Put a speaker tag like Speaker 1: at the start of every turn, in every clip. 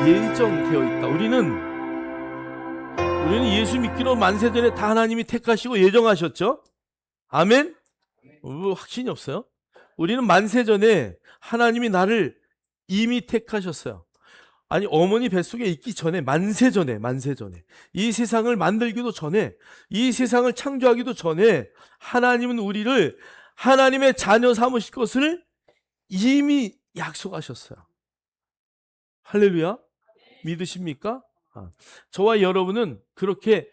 Speaker 1: 예정되어 있다. 우리는 예수 믿기로 만세전에 다 하나님이 택하시고 예정하셨죠. 아멘. 확신이 없어요. 우리는 만세전에 하나님이 나를 이미 택하셨어요. 아니, 어머니 뱃속에 있기 전에, 만세전에 이 세상을 만들기도 전에, 이 세상을 창조하기도 전에 하나님은 우리를 하나님의 자녀 삼으실 것을 이미 약속하셨어요. 할렐루야. 믿으십니까? 저와 여러분은 그렇게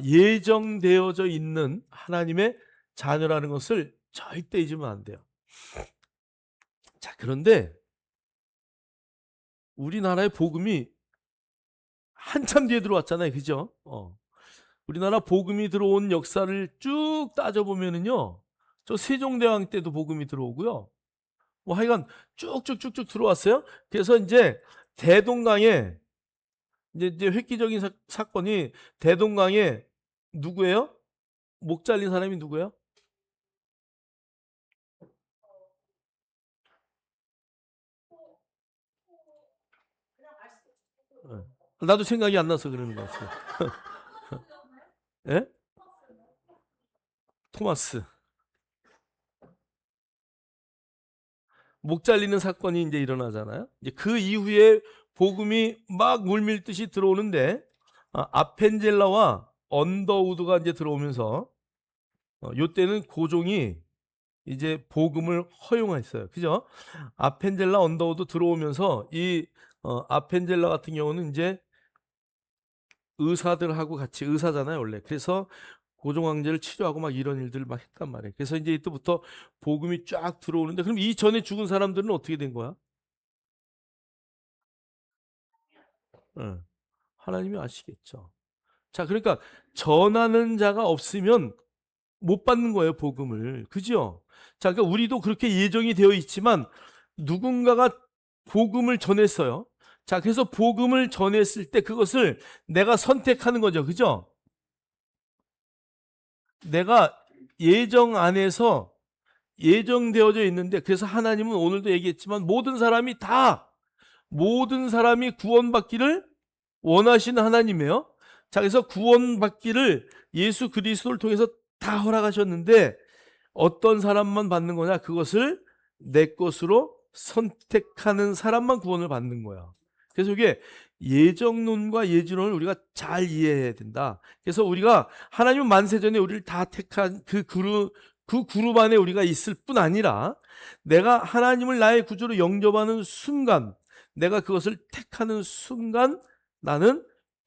Speaker 1: 예정되어져 있는 하나님의 자녀라는 것을 절대 잊으면 안 돼요. 자, 그런데 우리나라의 복음이 한참 뒤에 들어왔잖아요. 그죠? 우리나라 복음이 들어온 역사를 쭉 따져보면은요, 저 세종대왕 때도 복음이 들어오고요. 뭐 하여간 쭉쭉쭉쭉 들어왔어요. 그래서 이제 대동강에 이제 획기적인 사건이 대동강에 누구예요? 목 잘린 사람이 누구예요? 나도 생각이 안 나서 그러는 것 같아요. 예? 토마스. 목 잘리는 사건이 이제 일어나잖아요. 이제 그 이후에 복음이 막 물밀듯이 들어오는데 아펜젤라와 언더우드가 이제 들어오면서 요때는 고종이 이제 복음을 허용했어요. 그죠? 아펜젤라 언더우드 들어오면서 이 아펜젤라 같은 경우는 이제 의사들하고 같이 의사잖아요, 원래. 그래서 고종 황제를 치료하고 막 이런 일들을 막 했단 말이에요. 그래서 이제 이때부터 복음이 쫙 들어오는데 그럼 이 전에 죽은 사람들은 어떻게 된 거야? 예. 하나님이 아시겠죠. 자, 그러니까 전하는 자가 없으면 못 받는 거예요, 복음을. 그죠? 자, 그러니까 우리도 그렇게 예정이 되어 있지만 누군가가 복음을 전했어요. 자, 그래서 복음을 전했을 때 그것을 내가 선택하는 거죠. 그죠? 내가 예정 안에서 예정되어져 있는데, 그래서 하나님은 오늘도 얘기했지만 모든 사람이 구원받기를 원하시는 하나님이에요. 자, 그래서 구원받기를 예수 그리스도를 통해서 다 허락하셨는데 어떤 사람만 받는 거냐? 그것을 내 것으로 선택하는 사람만 구원을 받는 거야. 그래서 이게 예정론과 예지론을 우리가 잘 이해해야 된다. 그래서 우리가 하나님은 만세전에 우리를 다 택한 그 그룹 안에 우리가 있을 뿐 아니라 내가 하나님을 나의 구주로 영접하는 순간, 내가 그것을 택하는 순간 나는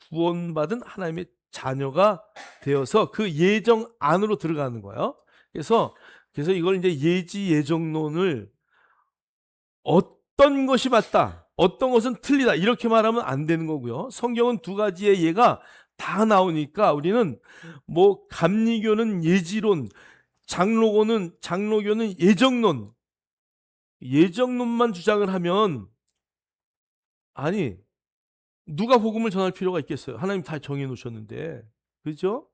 Speaker 1: 구원받은 하나님의 자녀가 되어서 그 예정 안으로 들어가는 거예요. 그래서 이걸 이제 예지 예정론을 어떤 것이 맞다, 어떤 것은 틀리다 이렇게 말하면 안 되는 거고요. 성경은 두 가지의 예가 다 나오니까 우리는 뭐 감리교는 예지론, 장로교는 예정론만 주장을 하면 아니 누가 복음을 전할 필요가 있겠어요? 하나님 다 정해 놓으셨는데. 그죠?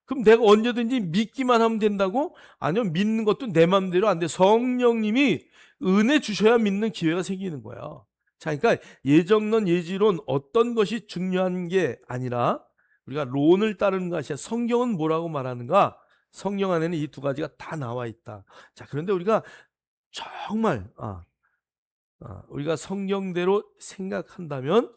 Speaker 1: 그럼 내가 언제든지 믿기만 하면 된다고? 아니요, 믿는 것도 내 마음대로 안 돼. 성령님이 은혜 주셔야 믿는 기회가 생기는 거야. 자, 그러니까 예정론, 예지론 어떤 것이 중요한 게 아니라 우리가 론을 따르는 것이 아니라 성경은 뭐라고 말하는가? 성경 안에는 이 두 가지가 다 나와 있다. 자, 그런데 우리가 정말 우리가 성경대로 생각한다면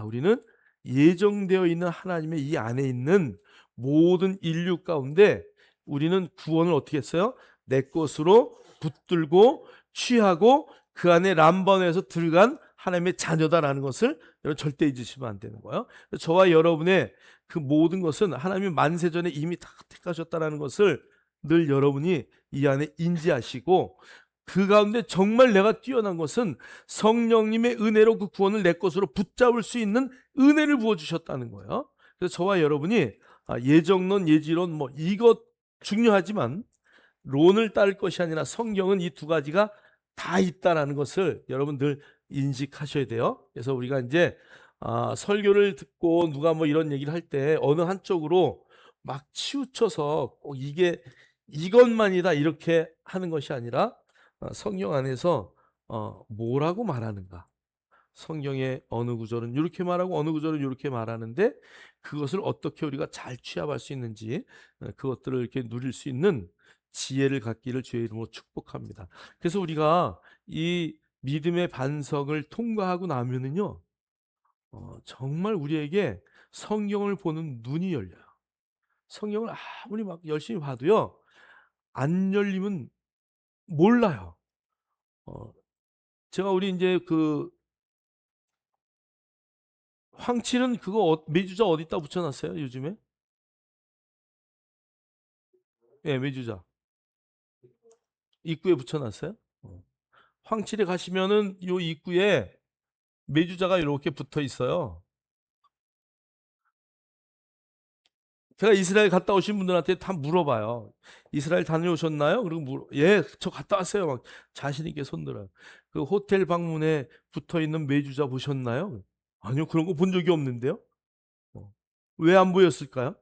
Speaker 1: 우리는 예정되어 있는 하나님의 이 안에 있는 모든 인류 가운데 우리는 구원을 어떻게 했어요? 내 것으로 붙들고 취하고 그 안에 람번에서 들어간 하나님의 자녀다라는 것을 여러분 절대 잊으시면 안 되는 거예요. 저와 여러분의 그 모든 것은 하나님이 만세전에 이미 다 택하셨다는 것을 늘 여러분이 이 안에 인지하시고 그 가운데 정말 내가 뛰어난 것은 성령님의 은혜로 그 구원을 내 것으로 붙잡을 수 있는 은혜를 부어주셨다는 거예요. 그래서 저와 여러분이 예정론, 예지론 뭐 이것 중요하지만 론을 따를 것이 아니라 성경은 이 두 가지가 다 있다라는 것을 여러분들 인식하셔야 돼요. 그래서 우리가 이제 설교를 듣고 누가 뭐 이런 얘기를 할 때 어느 한쪽으로 막 치우쳐서 꼭 이것만이다 이렇게 하는 것이 아니라 성경 안에서 뭐라고 말하는가, 성경의 어느 구절은 이렇게 말하고 어느 구절은 이렇게 말하는데 그것을 어떻게 우리가 잘 취합할 수 있는지 그것들을 이렇게 누릴 수 있는 지혜를 갖기를 주의 이름으로 축복합니다. 그래서 우리가 이 믿음의 반석을 통과하고 나면은요, 정말 우리에게 성경을 보는 눈이 열려요. 성경을 아무리 막 열심히 봐도요, 안 열리면 몰라요. 제가 우리 이제 그 황칠은 그거 메주자 어디다 붙여놨어요 요즘에? 예, 메주자 입구에 붙여놨어요. 황칠에 가시면은 요 입구에 메주자가 이렇게 붙어 있어요. 제가 이스라엘 갔다 오신 분들한테 다 물어봐요. 이스라엘 다녀오셨나요? 그리고 예, 저 갔다 왔어요. 막 자신 있게 손들어요. 그 호텔 방문에 붙어 있는 메주자 보셨나요? 아니요, 그런 거 본 적이 없는데요. 왜 안 보였을까요?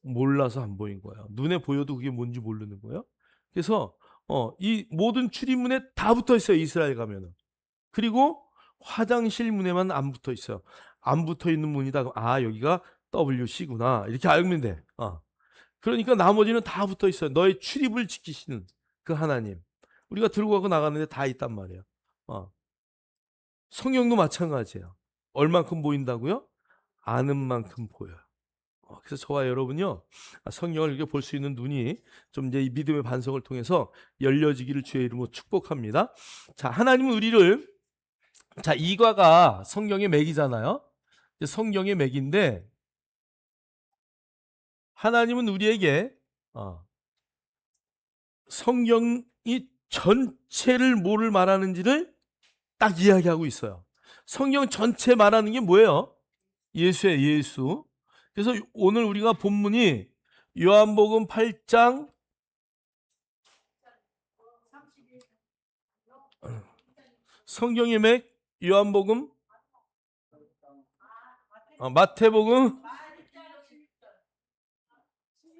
Speaker 1: 몰라서 안 보인 거예요. 눈에 보여도 그게 뭔지 모르는 거예요. 그래서 이 모든 출입문에 다 붙어 있어요. 이스라엘 가면은. 그리고 화장실 문에만 안 붙어 있어요. 안 붙어 있는 문이다. 아, 여기가 WC구나. 이렇게 알면 돼. 그러니까 나머지는 다 붙어 있어요. 너의 출입을 지키시는 그 하나님. 우리가 들고 가고 나가는데 다 있단 말이에요. 성경도 마찬가지예요. 얼만큼 보인다고요? 아는 만큼 보여요. 그래서 저와 여러분요, 성경을 이렇게 볼 수 있는 눈이 좀 이제 이 믿음의 반석을 통해서 열려지기를 주의 이름으로 축복합니다. 자, 하나님은 우리를, 자, 이과가 성경의 맥이잖아요. 성경의 맥인데 하나님은 우리에게 성경이 전체를 뭐를 말하는지를 딱 이야기하고 있어요. 성경 전체 말하는 게 뭐예요? 예수예요, 예수. 그래서 오늘 우리가 본문이 요한복음 8장 성경의 맥 요한복음 마태복음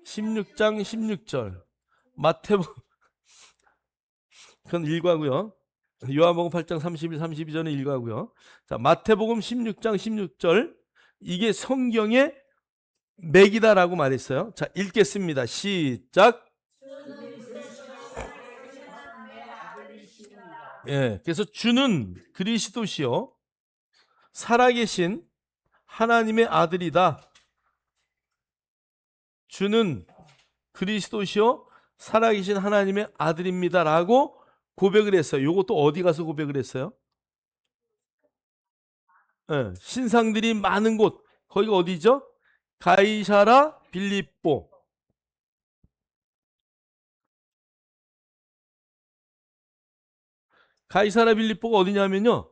Speaker 1: 16장 16절 마태복음 그건 일과고요. 요한복음 8장 31, 32절은 일과고요. 자, 마태복음 16장 16절 이게 성경의 맥이다라고 말했어요. 자, 읽겠습니다. 시작. 예, 그래서 주는 그리스도시요 살아계신 하나님의 아들이다. 주는 그리스도시요 살아계신 하나님의 아들입니다라고 고백을 했어요. 이것도 어디 가서 고백을 했어요? 예, 신상들이 많은 곳 거기가 어디죠? 가이사라 빌립보. 가이사라 빌립보가 어디냐면요.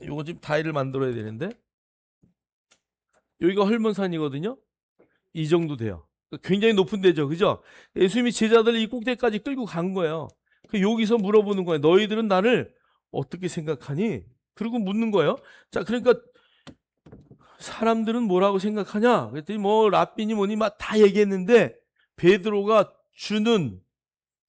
Speaker 1: 이거 지금 타일을 만들어야 되는데 여기가 헐몬산이거든요. 이 정도 돼요. 굉장히 높은 데죠. 그죠? 예수님이 제자들을 이 꼭대기까지 끌고 간 거예요. 여기서 물어보는 거예요. 너희들은 나를 어떻게 생각하니? 그리고 묻는 거예요. 자, 그러니까 사람들은 뭐라고 생각하냐? 그랬더니 뭐 랍비니 뭐니 막 다 얘기했는데 베드로가 주는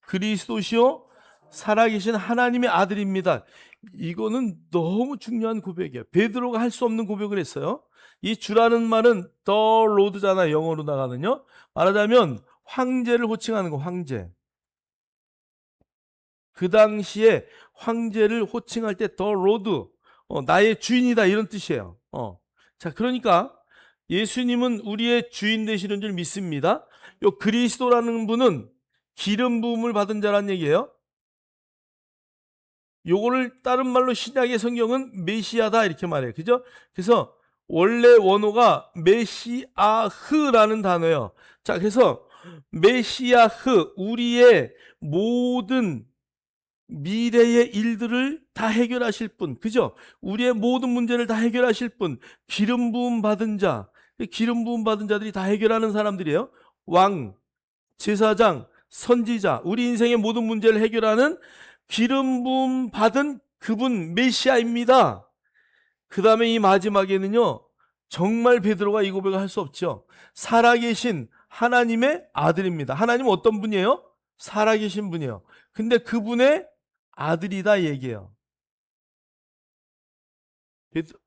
Speaker 1: 그리스도시요 살아계신 하나님의 아들입니다. 이거는 너무 중요한 고백이에요. 베드로가 할 수 없는 고백을 했어요. 이 주라는 말은 the Lord잖아요. 영어로 나가는요. 말하자면 황제를 호칭하는 거, 황제. 그 당시에 황제를 호칭할 때 the Lord, 나의 주인이다 이런 뜻이에요. 자, 그러니까 예수님은 우리의 주인 되시는 줄 믿습니다. 요 그리스도라는 분은 기름 부음을 받은 자란 얘기예요. 요거를 다른 말로 신약의 성경은 메시아다 이렇게 말해요. 그죠? 그래서 원래 원어가 메시아흐라는 단어예요. 자, 그래서 메시아흐, 우리의 모든 미래의 일들을 다 해결하실 분, 그죠? 우리의 모든 문제를 다 해결하실 분, 기름 부음 받은 자, 기름 부음 받은 자들이 다 해결하는 사람들이에요. 왕, 제사장, 선지자, 우리 인생의 모든 문제를 해결하는 기름 부음 받은 그분 메시아입니다. 그 다음에 이 마지막에는요, 정말 베드로가 이 고백을 할 수 없죠. 살아계신 하나님의 아들입니다. 하나님은 어떤 분이에요? 살아계신 분이에요. 근데 그분의 아들이다 얘기예요.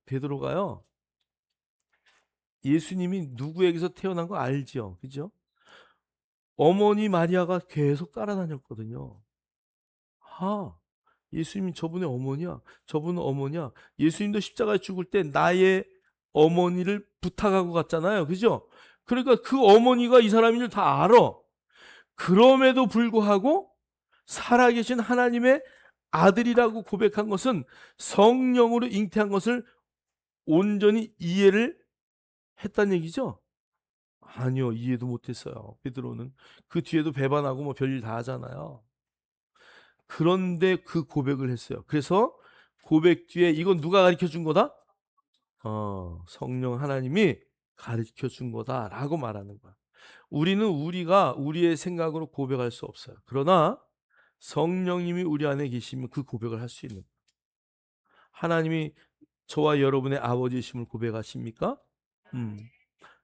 Speaker 1: 베드로가요. 예수님이 누구에게서 태어난 거 알죠? 그죠? 어머니 마리아가 계속 따라다녔거든요. 아, 예수님이 저분의 어머니야. 저분은 어머니야. 예수님도 십자가에 죽을 때 나의 어머니를 부탁하고 갔잖아요. 그죠? 그러니까 그 어머니가 이 사람인 줄 다 알아. 그럼에도 불구하고 살아계신 하나님의 아들이라고 고백한 것은 성령으로 잉태한 것을 온전히 이해를 했단 얘기죠? 아니요, 이해도 못했어요. 베드로는 그 뒤에도 배반하고 뭐 별일 다 하잖아요. 그런데 그 고백을 했어요. 그래서 고백 뒤에 이건 누가 가르쳐 준 거다? 성령 하나님이 가르쳐 준 거다라고 말하는 거야. 우리는 우리가 우리의 생각으로 고백할 수 없어요. 그러나 성령님이 우리 안에 계시면 그 고백을 할 수 있는 거예요. 하나님이 저와 여러분의 아버지이심을 고백하십니까?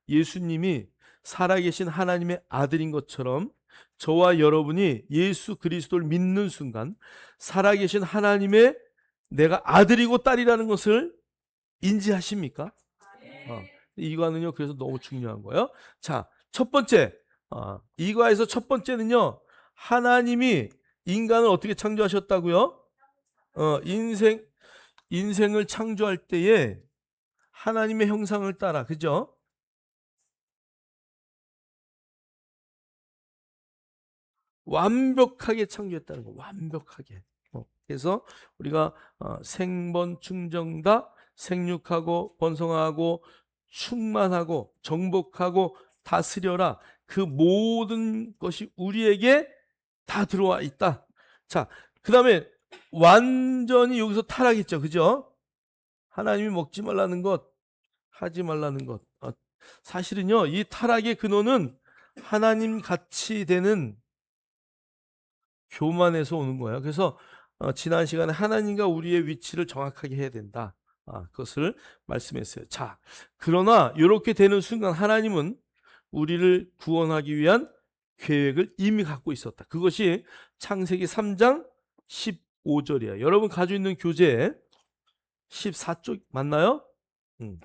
Speaker 1: 예수님이 살아계신 하나님의 아들인 것처럼 저와 여러분이 예수 그리스도를 믿는 순간 살아계신 하나님의 내가 아들이고 딸이라는 것을 인지하십니까? 이거는요, 그래서 너무 중요한 거예요. 자, 첫 번째, 이거에서 첫 번째는요, 하나님이 인간을 어떻게 창조하셨다고요? 인생을 창조할 때에 하나님의 형상을 따라, 그죠? 완벽하게 창조했다는 거, 완벽하게. 그래서 우리가 생번 충정다, 생육하고 번성하고 충만하고 정복하고 다스려라. 그 모든 것이 우리에게 다 들어와 있다. 자, 그 다음에 완전히 여기서 타락했죠. 그죠? 하나님이 먹지 말라는 것, 하지 말라는 것. 사실은요, 이 타락의 근원은 하나님 같이 되는 교만에서 오는 거예요. 그래서 지난 시간에 하나님과 우리의 위치를 정확하게 해야 된다. 그것을 말씀했어요. 자, 그러나 이렇게 되는 순간 하나님은 우리를 구원하기 위한 계획을 이미 갖고 있었다. 그것이 창세기 3장 15절이에요. 여러분 가지고 있는 교재 14쪽 맞나요?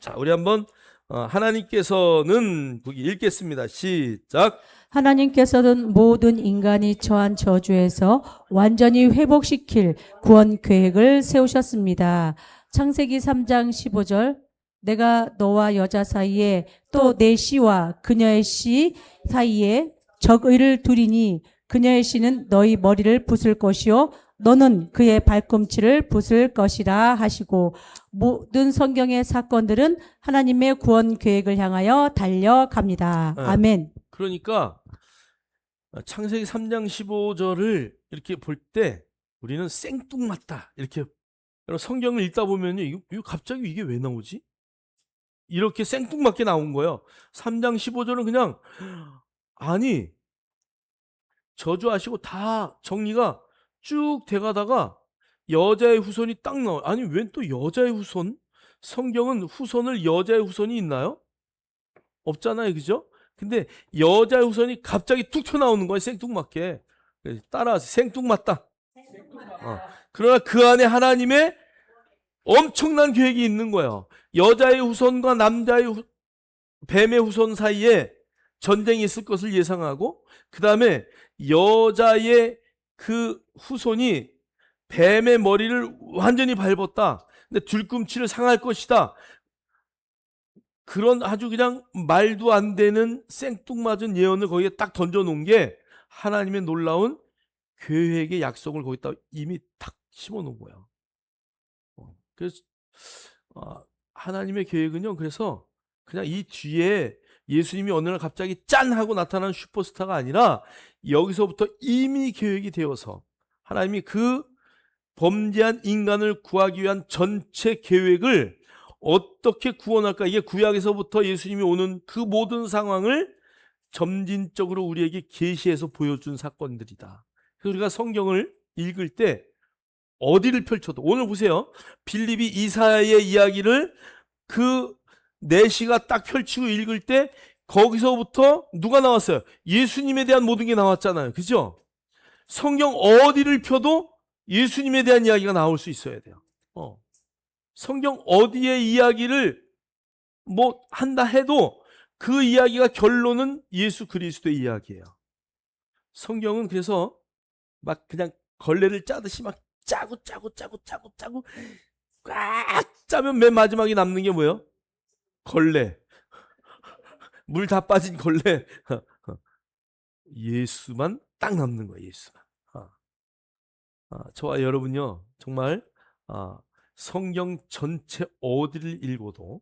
Speaker 1: 자, 우리 한번 하나님께서는 거기 읽겠습니다. 시작.
Speaker 2: 하나님께서는 모든 인간이 처한 저주에서 완전히 회복시킬 구원 계획을 세우셨습니다. 창세기 3장 15절 내가 너와 여자 사이에 또 내 씨와 그녀의 씨 사이에 적의를 두리니 그녀의 씨는 너희 머리를 부술 것이요 너는 그의 발꿈치를 부술 것이라 하시고 모든 성경의 사건들은 하나님의 구원 계획을 향하여 달려갑니다.
Speaker 1: 네.
Speaker 2: 아멘.
Speaker 1: 그러니까 창세기 3장 15절을 이렇게 볼 때 우리는 생뚱맞다 이렇게 성경을 읽다 보면요, 이거 갑자기 이게 왜 나오지? 이렇게 생뚱맞게 나온 거예요. 3장 15절은 그냥 아니 저주하시고 다 정리가 쭉 돼가다가 여자의 후손이 딱 나와요. 아니 웬 또 여자의 후손? 성경은 후손을 여자의 후손이 있나요? 없잖아요, 그죠? 근데 여자의 후손이 갑자기 툭 튀어나오는 거예요, 생뚱맞게. 따라서 생뚱맞다. 그러나 그 안에 하나님의 엄청난 계획이 있는 거예요. 여자의 후손과 남자의 뱀의 후손 사이에 전쟁이 있을 것을 예상하고, 그 다음에 여자의 그 후손이 뱀의 머리를 완전히 밟았다. 근데 뒤꿈치를 상할 것이다. 그런 아주 그냥 말도 안 되는 생뚱맞은 예언을 거기에 딱 던져놓은 게 하나님의 놀라운 계획의 약속을 거기다 이미 탁 심어놓은 거예요. 그래서 하나님의 계획은요, 그래서 그냥 이 뒤에 예수님이 어느 날 갑자기 짠 하고 나타난 슈퍼스타가 아니라 여기서부터 이미 계획이 되어서 하나님이 그 범죄한 인간을 구하기 위한 전체 계획을 어떻게 구원할까, 이게 구약에서부터 예수님이 오는 그 모든 상황을 점진적으로 우리에게 계시해서 보여준 사건들이다. 그래서 우리가 성경을 읽을 때 어디를 펼쳐도, 오늘 보세요, 빌립이 이사야의 이야기를 그 내시가 딱 펼치고 읽을 때 거기서부터 누가 나왔어요? 예수님에 대한 모든 게 나왔잖아요. 그죠? 성경 어디를 펴도 예수님에 대한 이야기가 나올 수 있어야 돼요. 성경 어디에 이야기를 뭐 한다 해도 그 이야기가 결론은 예수 그리스도의 이야기예요. 성경은 그래서 막 그냥 걸레를 짜듯이 막 짜고 꽉 짜면 맨 마지막에 남는 게 뭐예요? 걸레. 물 다 빠진 걸레. 예수만 딱 남는 거예요. 예수만. 저와 여러분요, 정말 성경 전체 어디를 읽어도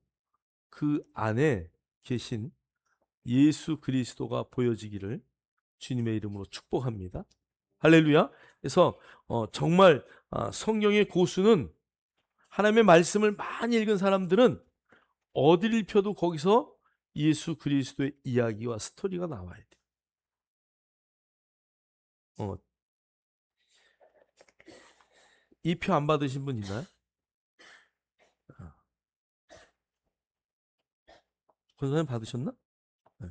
Speaker 1: 그 안에 계신 예수 그리스도가 보여지기를 주님의 이름으로 축복합니다. 할렐루야. 그래서 정말 성경의 고수는, 하나님의 말씀을 많이 읽은 사람들은 어디를 펴도 거기서 예수 그리스도의 이야기와 스토리가 나와야 돼. 이 표 안 받으신 분 있나요? 권사님 받으셨나? 네.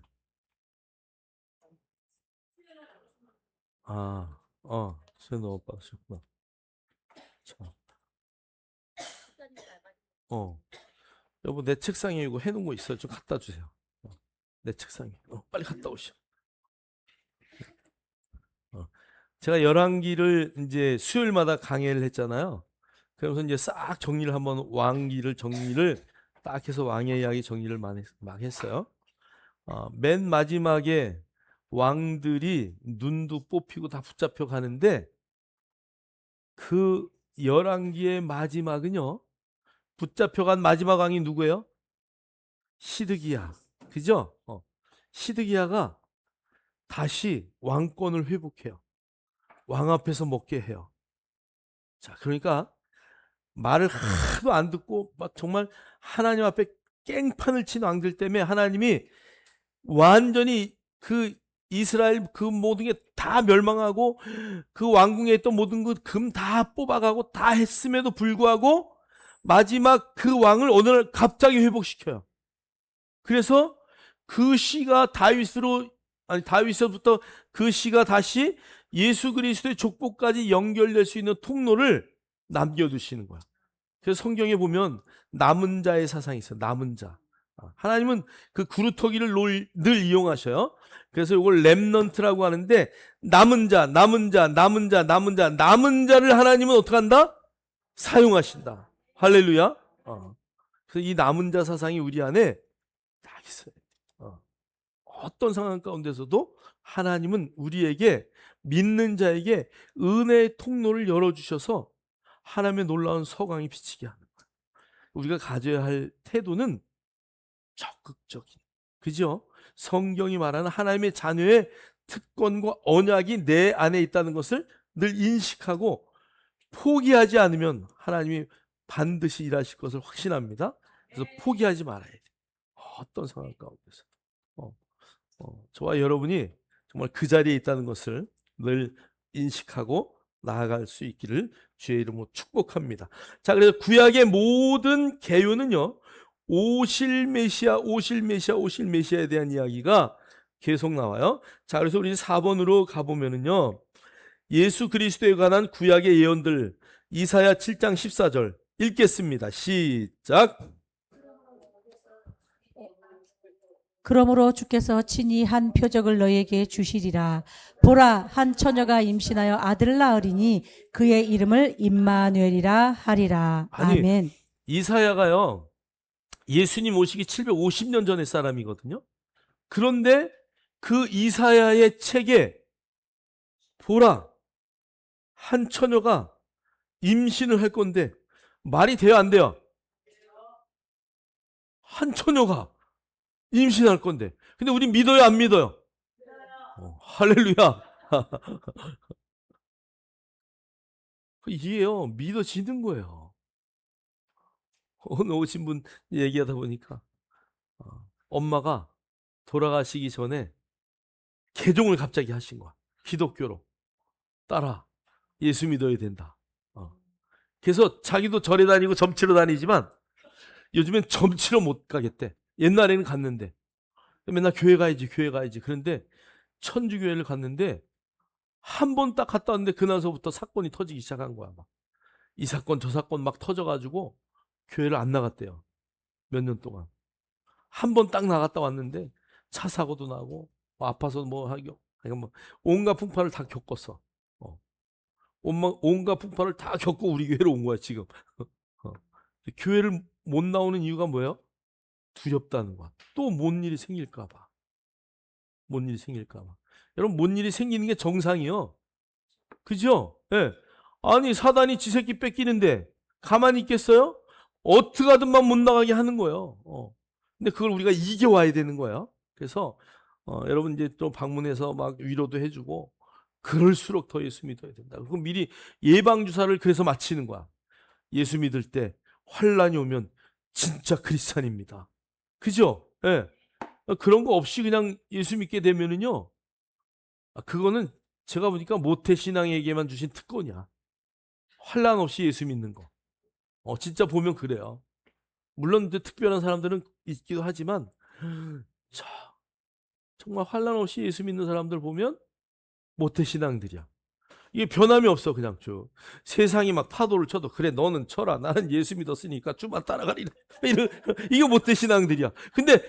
Speaker 1: 수현 너무 받으셨구나. 자, 여보, 내 책상에 이거 해놓은 거 있어요. 좀 갖다 주세요. 내 책상에. 빨리 갔다 오시오. 제가 열왕기를 이제 수요일마다 강의를 했잖아요. 그러면서 이제 싹 정리를 한번, 왕기를 정리를 딱 해서 왕의 이야기 정리를 막 했어요. 맨 마지막에 왕들이 눈도 뽑히고 다 붙잡혀 가는데, 그 열왕기의 마지막은요, 붙잡혀간 마지막 왕이 누구예요? 시드기야. 그죠? 시드기야가 다시 왕권을 회복해요. 왕 앞에서 먹게 해요. 자, 그러니까 말을 하도 안 듣고 막 정말 하나님 앞에 깽판을 친 왕들 때문에 하나님이 완전히 그 이스라엘 그 모든 게 다 멸망하고 그 왕궁에 있던 모든 그 금 다 뽑아가고 다 했음에도 불구하고 마지막 그 왕을 어느 날 갑자기 회복시켜요. 그래서 그 씨가 다윗으로부터 그 씨가 다시 예수 그리스도의 족보까지 연결될 수 있는 통로를 남겨두시는 거야. 그래서 성경에 보면 남은 자의 사상이 있어요. 남은 자. 하나님은 그 구루터기를 늘 이용하셔요. 그래서 이걸 렘넌트라고 하는데, 남은 자를 하나님은 어떻게 한다? 사용하신다. 할렐루야. 그래서 이 남은 자 사상이 우리 안에 딱 있어요. 어떤 상황 가운데서도 하나님은 우리에게, 믿는 자에게 은혜의 통로를 열어주셔서 하나님의 놀라운 서광이 비치게 하는 거예요. 우리가 가져야 할 태도는 적극적인, 그죠? 성경이 말하는 하나님의 자녀의 특권과 언약이 내 안에 있다는 것을 늘 인식하고 포기하지 않으면 하나님이 반드시 일하실 것을 확신합니다. 그래서 포기하지 말아야 돼요. 어떤 상황 가운데서. 저와 여러분이 정말 그 자리에 있다는 것을 늘 인식하고 나아갈 수 있기를 주의 이름으로 축복합니다. 자, 그래서 구약의 모든 개요는요, 오실 메시아에 대한 이야기가 계속 나와요. 자, 그래서 우리 4번으로 가보면은요, 예수 그리스도에 관한 구약의 예언들, 이사야 7장 14절 읽겠습니다. 시작.
Speaker 2: 그러므로 주께서 친히 한 표적을 너에게 주시리라. 보라, 한 처녀가 임신하여 아들을 낳으리니 그의 이름을 임마누엘이라 하리라.
Speaker 1: 아니,
Speaker 2: 아멘.
Speaker 1: 이사야가요, 예수님 오시기 750년 전의 사람이거든요. 그런데 그 이사야의 책에 보라, 한 처녀가 임신을 할 건데, 말이 돼요, 안 돼요? 한 처녀가 임신할 건데, 근데 우리 믿어요, 안 믿어요? 할렐루야. 이게요, 믿어지는 거예요. 오늘 오신 분 얘기하다 보니까 엄마가 돌아가시기 전에 개종을 갑자기 하신 거야. 기독교로. 딸아, 예수 믿어야 된다. 그래서 자기도 절에 다니고 점치러 다니지만 요즘엔 점치러 못 가겠대. 옛날에는 갔는데 맨날 교회 가야지. 그런데 천주교회를 갔는데 한 번 딱 갔다 왔는데 그날서부터 사건이 터지기 시작한 거야. 막. 이 사건 저 사건 막 터져가지고 교회를 안 나갔대요. 몇 년 동안. 한 번 딱 나갔다 왔는데 차 사고도 나고 뭐 아파서 뭐 하고 그러니까 뭐 온갖 풍파를 다 겪었어. 어. 온갖 풍파를 다 겪고 우리 교회로 온 거야 지금. 어. 교회를 못 나오는 이유가 뭐예요? 두렵다는 거야. 또 뭔 일이 생길까 봐. 뭔 일이 생길까 봐. 여러분 뭔 일이 생기는 게 정상이요. 그죠? 예. 아니 사단이 지 새끼 뺏기는데 가만히 있겠어요? 어떻게 하든만 못 나가게 하는 거예요. 근데 그걸 우리가 이겨와야 되는 거예요. 그래서 여러분 이제 또 방문해서 막 위로도 해주고 그럴수록 더 예수 믿어야 된다. 그럼 미리 예방 주사를 그래서 맞히는 거야. 예수 믿을 때 환란이 오면 진짜 크리스찬입니다. 그죠? 예. 그런 거 없이 그냥 예수 믿게 되면은요. 그거는 제가 보니까 모태신앙에게만 주신 특권이야. 환란 없이 예수 믿는 거. 진짜 보면 그래요. 물론 이제 특별한 사람들은 있기도 하지만 자, 정말 환란 없이 예수 믿는 사람들 보면 모태신앙들이야. 이게 변함이 없어 그냥 쭉. 세상이 막 파도를 쳐도 그래 너는 쳐라. 나는 예수 믿었으니까 주만 따라가리라. 이게 모태신앙들이야. 근데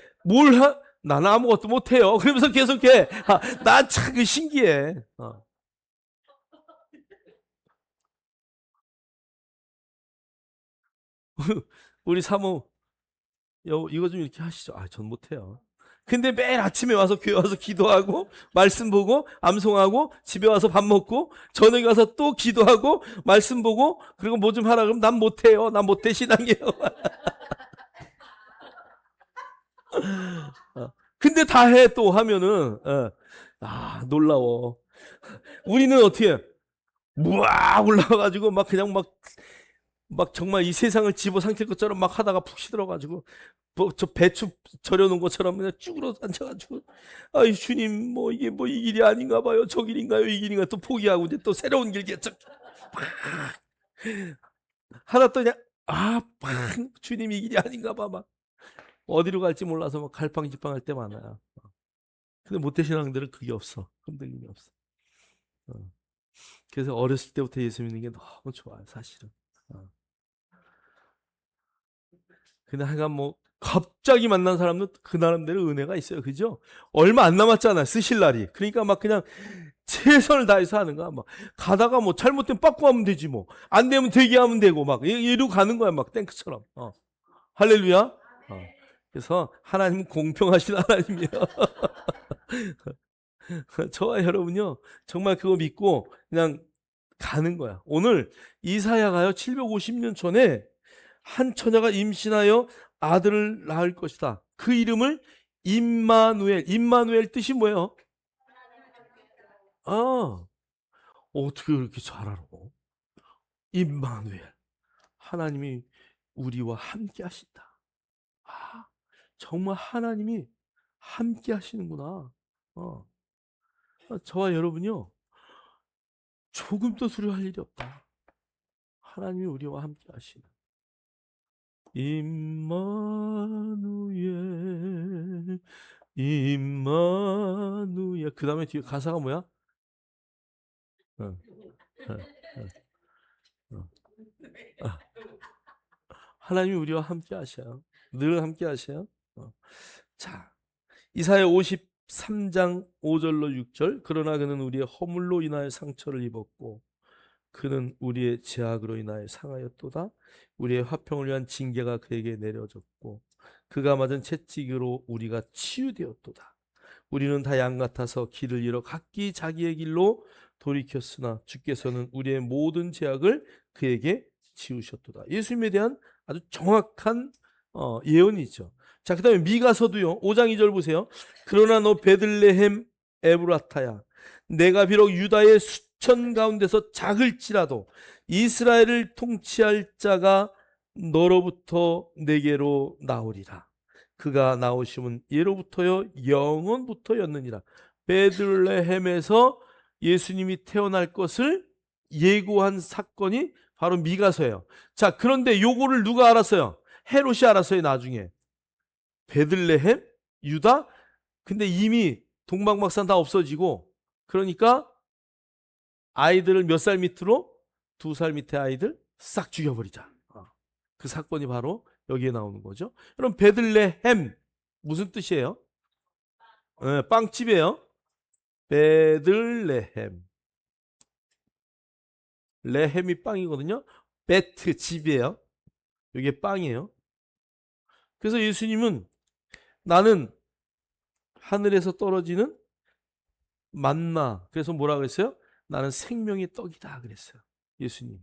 Speaker 1: 나는 아무것도 못해요. 그러면서 계속해. 난 참 신기해. 우리 사모 이거 좀 이렇게 하시죠. 전 못해요. 근데 매일 아침에 와서 교회 와서 기도하고 말씀 보고 암송하고 집에 와서 밥 먹고 저녁에 가서 또 기도하고 말씀 보고 그리고 뭐 좀 하라 그러면 난 못해요. 난 못해 신앙이에요. 근데 다 해 또 하면은 놀라워. 우리는 어떻게 해? 무악 올라와가지고 막 그냥 막 정말 이 세상을 집어삼킬 것처럼 막 하다가 푹 시들어가지고 저 배추 절여놓은 것처럼 그냥 쭈그러 앉아가지고 아이 주님 뭐 이게 뭐 이 길이 아닌가 봐요. 저 길인가요? 이 길인가 또 포기하고 이제 또 새로운 길 개척 하나 또 그냥 주님 이 길이 아닌가 봐 막 어디로 갈지 몰라서 막 갈팡질팡할 때 많아요. 근데 모태신앙들은 그게 없어. 흔들림이 없어. 어. 그래서 어렸을 때부터 예수 믿는 게 너무 좋아요 사실은. 근데 하여간 뭐 갑자기 만난 사람은 그 나름대로 은혜가 있어요. 그죠? 얼마 안 남았잖아. 쓰실 날이. 그러니까 막 그냥 최선을 다해서 하는 거야. 막 가다가 뭐 잘못되면 빠꾸하면 되지 뭐. 안 되면 대기하면 되고 막 이러고 가는 거야. 막 탱크처럼. 할렐루야. 그래서 하나님은 공평하신 하나님이에요. 저와 여러분요. 정말 그거 믿고 그냥 가는 거야. 오늘 이사야가요. 750년 전에 한 처녀가 임신하여 아들을 낳을 것이다. 그 이름을 임마누엘. 임마누엘 뜻이 뭐예요? 어떻게 그렇게 잘 알아? 임마누엘. 하나님이 우리와 함께 하신다. 정말 하나님이 함께 하시는구나. 저와 여러분요. 조금도 두려워할 일이 없다. 하나님이 우리와 함께 하시는. 임마누엘 임마누엘 그 다음에 뒤에 가사가 뭐야? 어, 어, 어, 어. 하나님이 우리와 함께 하셔요. 늘 함께 하셔요. 자, 이사야 53장 5절로 6절 그러나 그는 우리의 허물로 인하여 상처를 입었고 그는 우리의 죄악으로 인하여 상하였도다. 우리의 화평을 위한 징계가 그에게 내려졌고 그가 맞은 채찍으로 우리가 치유되었도다. 우리는 다 양 같아서 길을 잃어 각기 자기의 길로 돌이켰으나 주께서는 우리의 모든 죄악을 그에게 지우셨도다. 예수님에 대한 아주 정확한 예언이죠. 자, 그 다음에 미가서도요. 5장 2절 보세요. 그러나 너 베들레헴 에브라타야 내가 비록 유다의 수천 가운데서 작을지라도 이스라엘을 통치할 자가 너로부터 내게로 나오리라. 그가 나오심은 예로부터요 영원부터였느니라. 베들레헴에서 예수님이 태어날 것을 예고한 사건이 바로 미가서예요. 자, 그런데 요거를 누가 알았어요? 헤롯이 알았어요. 나중에. 베들레헴? 유다? 근데 이미 동방박산 다 없어지고 그러니까 아이들을 몇 살 밑으로? 2살 밑에 아이들 싹 죽여버리자. 그 사건이 바로 여기에 나오는 거죠. 그럼 베들레헴 무슨 뜻이에요? 빵집이에요. 베들레헴. 레헴이 빵이거든요. 베트 집이에요. 이게 빵이에요. 그래서 예수님은 나는 하늘에서 떨어지는 만나. 그래서 뭐라 그랬어요? 나는 생명의 떡이다 그랬어요. 예수님.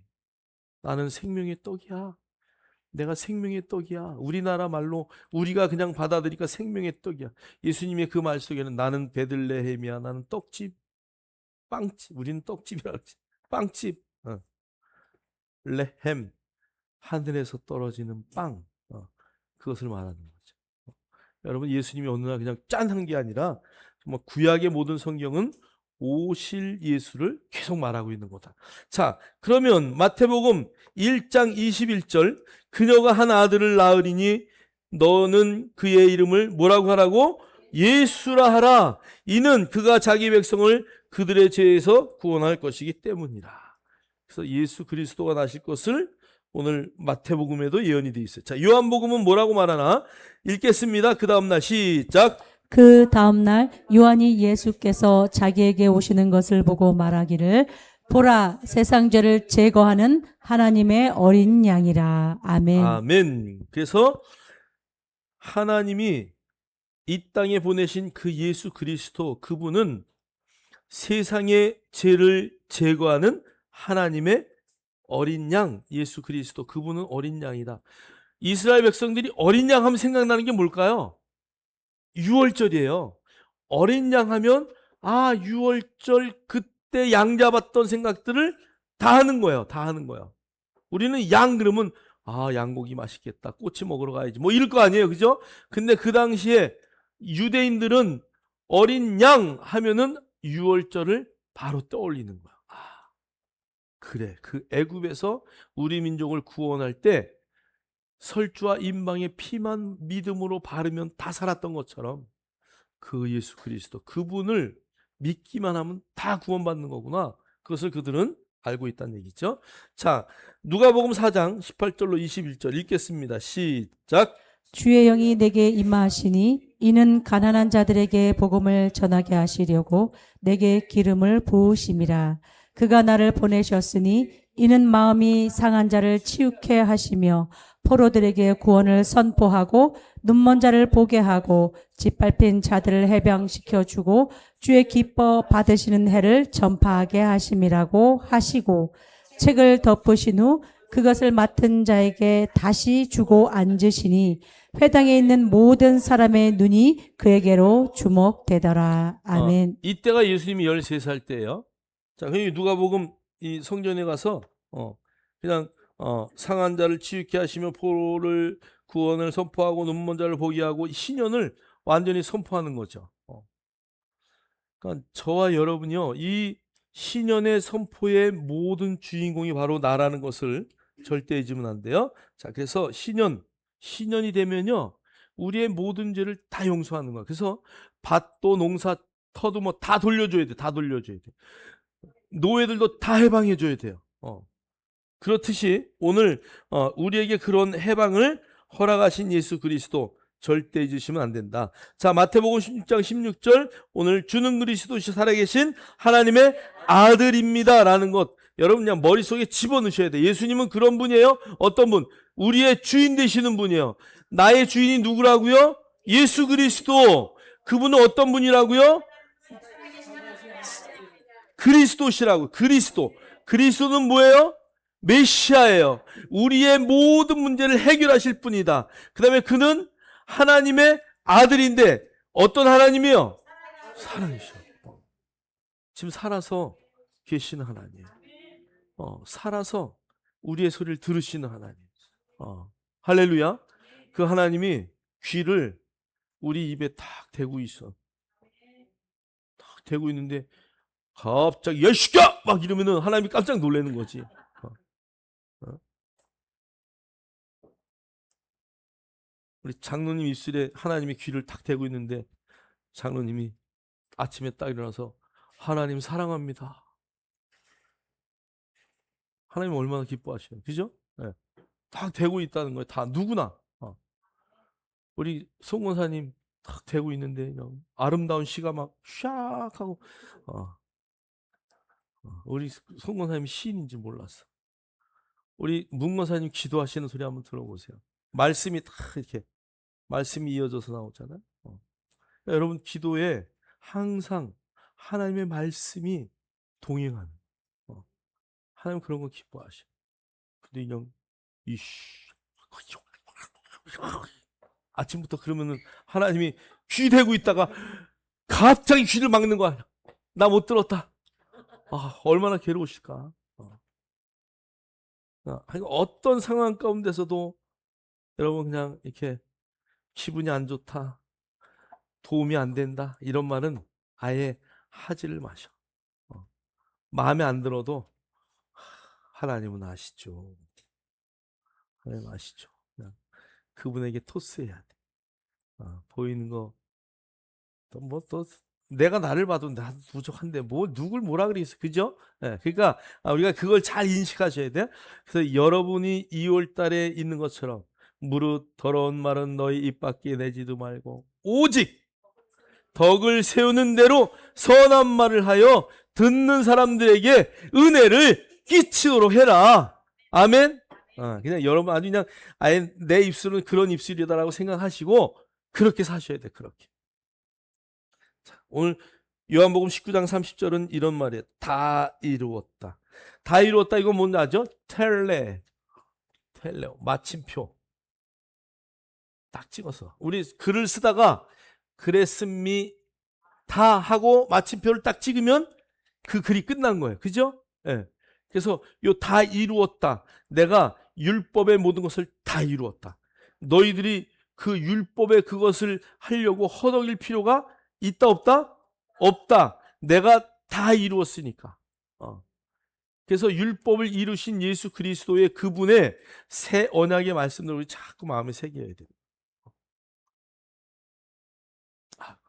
Speaker 1: 나는 생명의 떡이야. 내가 생명의 떡이야. 우리나라 말로 우리가 그냥 받아들이니까 생명의 떡이야. 예수님의 그 말 속에는 나는 베들레헴이야. 나는 떡집, 빵집. 우리는 떡집이라 그러지. 빵집. 레헴. 하늘에서 떨어지는 빵. 그것을 말하는 거죠. 여러분 예수님이 어느 날 그냥 짠 한 게 아니라 정말 구약의 모든 성경은 오실 예수를 계속 말하고 있는 거다. 자, 그러면 마태복음 1장 21절 그녀가 한 아들을 낳으리니 너는 그의 이름을 뭐라고 하라고? 예수라 하라. 이는 그가 자기 백성을 그들의 죄에서 구원할 것이기 때문이라. 그래서 예수 그리스도가 나실 것을 오늘 마태복음에도 예언이 되어 있어요. 자, 요한복음은 뭐라고 말하나? 읽겠습니다. 그 다음 날 시작.
Speaker 2: 그 다음날 요한이 예수께서 자기에게 오시는 것을 보고 말하기를 보라 세상 죄를 제거하는 하나님의 어린 양이라. 아멘.
Speaker 1: 아멘. 그래서 하나님이 이 땅에 보내신 그 예수 그리스도 그분은 세상의 죄를 제거하는 하나님의 어린 양 예수 그리스도 그분은 어린 양이다. 이스라엘 백성들이 어린 양 하면 생각나는 게 뭘까요? 유월절이에요. 어린 양 하면 유월절 그때 양 잡았던 생각들을 다 하는 거예요. 다 하는 거예요. 우리는 양 그러면 양고기 맛있겠다. 꼬치 먹으러 가야지. 뭐 이럴 거 아니에요. 그죠? 근데 그 당시에 유대인들은 어린 양 하면은 유월절을 바로 떠올리는 거야. 그래. 그 애굽에서 우리 민족을 구원할 때 설주와 임방의 피만 믿음으로 바르면 다 살았던 것처럼 그 예수 그리스도 그분을 믿기만 하면 다 구원받는 거구나. 그것을 그들은 알고 있다는 얘기죠. 자, 누가복음 4장 18절로 21절 읽겠습니다. 시작.
Speaker 2: 주의 영이 내게 임하시니 이는 가난한 자들에게 복음을 전하게 하시려고 내게 기름을 부으심이라. 그가 나를 보내셨으니 이는 마음이 상한 자를 치유케 하시며 포로들에게 구원을 선포하고 눈먼 자를 보게 하고 짓밟힌 자들을 해방시켜 주고 주의 기뻐 받으시는 해를 전파하게 하심이라고 하시고 책을 덮으신 후 그것을 맡은 자에게 다시 주고 앉으시니 회당에 있는 모든 사람의 눈이 그에게로 주목되더라. 아멘.
Speaker 1: 이때가 예수님이 13살 때예요. 자, 그러니 누가복음 이 성전에 가서 그냥 상한 자를 치유케 하시며 포로를 구원을 선포하고 눈먼 자를 보게 하고 신년을 완전히 선포하는 거죠. 그러니까 저와 여러분이요, 이 신년의 선포의 모든 주인공이 바로 나라는 것을 절대 잊으면 안 돼요. 자, 그래서 신년이 되면요, 우리의 모든 죄를 다 용서하는 거야. 그래서 밭도 농사 터도 뭐 다 돌려줘야 돼. 다 돌려줘야 돼. 노예들도 다 해방해줘야 돼요. 그렇듯이 오늘 우리에게 그런 해방을 허락하신 예수 그리스도 절대 잊으시면 안 된다. 자, 마태복음 16장 16절 오늘 주는 그리스도시 살아계신 하나님의 아들입니다라는 것 여러분 그냥 머릿속에 집어넣으셔야 돼. 예수님은 그런 분이에요. 어떤 분? 우리의 주인 되시는 분이에요. 나의 주인이 누구라고요? 예수 그리스도. 그분은 어떤 분이라고요? 그리스도시라고. 그리스도는 뭐예요? 메시아예요. 우리의 모든 문제를 해결하실 분이다. 그 다음에 그는 하나님의 아들인데 어떤 하나님이요? 살아계셔. 지금 살아서 계시는 하나님. 살아서 우리의 소리를 들으시는 하나님. 할렐루야. 그 하나님이 귀를 우리 입에 탁 대고 있어. 탁 대고 있는데 갑자기 야 시켜! 막 이러면은 하나님이 깜짝 놀라는 거지. 우리 장로님 입술에 하나님이 귀를 탁 대고 있는데 장로님이 아침에 딱 일어나서 하나님 사랑합니다. 하나님 얼마나 기뻐하셔요. 그죠? 예. 딱 되고 있다는 거예요. 다 누구나. 우리 송 권사님 딱 되고 있는데 그냥 아름다운 시가 막 샥 하고 우리 송 권사님 시인인지 몰랐어. 우리 문 권사님 기도하시는 소리 한번 들어보세요. 말씀이 다 이렇게 말씀이 이어져서 나오잖아요. 그러니까 여러분 기도에 항상 하나님의 말씀이 동행하는. 하나님 그런 거 기뻐하셔. 근데 그냥 이씨 아침부터 그러면은 하나님이 귀 대고 있다가 갑자기 귀를 막는 거야. 나 못 들었다. 얼마나 괴로우실까. 어떤 상황 가운데서도 여러분 그냥 이렇게 기분이 안 좋다, 도움이 안 된다 이런 말은 아예 하지를 마셔. 마음에 안 들어도 하나님은 아시죠. 하나님 아시죠. 그냥 그분에게 토스해야 돼. 보이는 거 또 내가 나를 봐도 나 부족한데 뭐 누굴 뭐라 그러겠어. 그죠? 네, 그러니까 우리가 그걸 잘 인식하셔야 돼. 그래서 여러분이 2월 달에 있는 것처럼 무릇 더러운 말은 너희 입 밖에 내지도 말고 오직 덕을 세우는 대로 선한 말을 하여 듣는 사람들에게 은혜를 끼치도록 해라. 아멘. 그냥 여러분 아주 그냥 아예 내 입술은 그런 입술이다라고 생각하시고 그렇게 사셔야 돼. 그렇게. 자, 오늘 요한복음 19장 30절은 이런 말이에요. 다 이루었다. 다 이루었다. 이건 뭔지 아죠? 텔레 마침표 딱 찍어서 우리 글을 쓰다가 그랬음이 다 하고 마침표를 딱 찍으면 그 글이 끝난 거예요. 그죠? 예. 그래서 요 다 이루었다. 내가 율법의 모든 것을 다 이루었다. 너희들이 그 율법의 그것을 하려고 허덕일 필요가 있다 없다? 없다. 내가 다 이루었으니까. 그래서 율법을 이루신 예수 그리스도의 그분의 새 언약의 말씀들을 우리 자꾸 마음에 새겨야 돼요.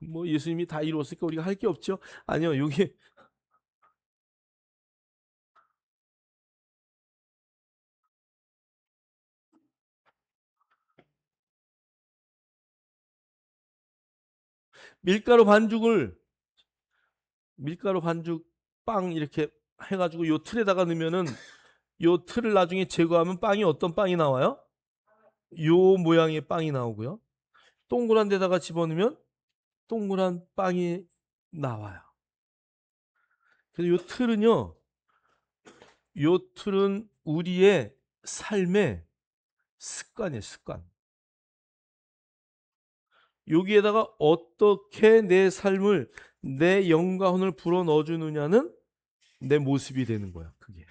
Speaker 1: 뭐 예수님이 다 이루었으니까 우리가 할 게 없죠? 아니요. 여기 밀가루 반죽 빵 이렇게 해가지고 요 틀에다가 넣으면은 요 틀을 나중에 제거하면 빵이 어떤 빵이 나와요? 요 모양의 빵이 나오고요. 동그란 데다가 집어넣으면 동그란 빵이 나와요. 그래서 요 틀은 우리의 삶의 습관이에요, 습관. 여기에다가 어떻게 내 삶을, 내 영과 혼을 불어 넣어주느냐는 내 모습이 되는 거야, 그게.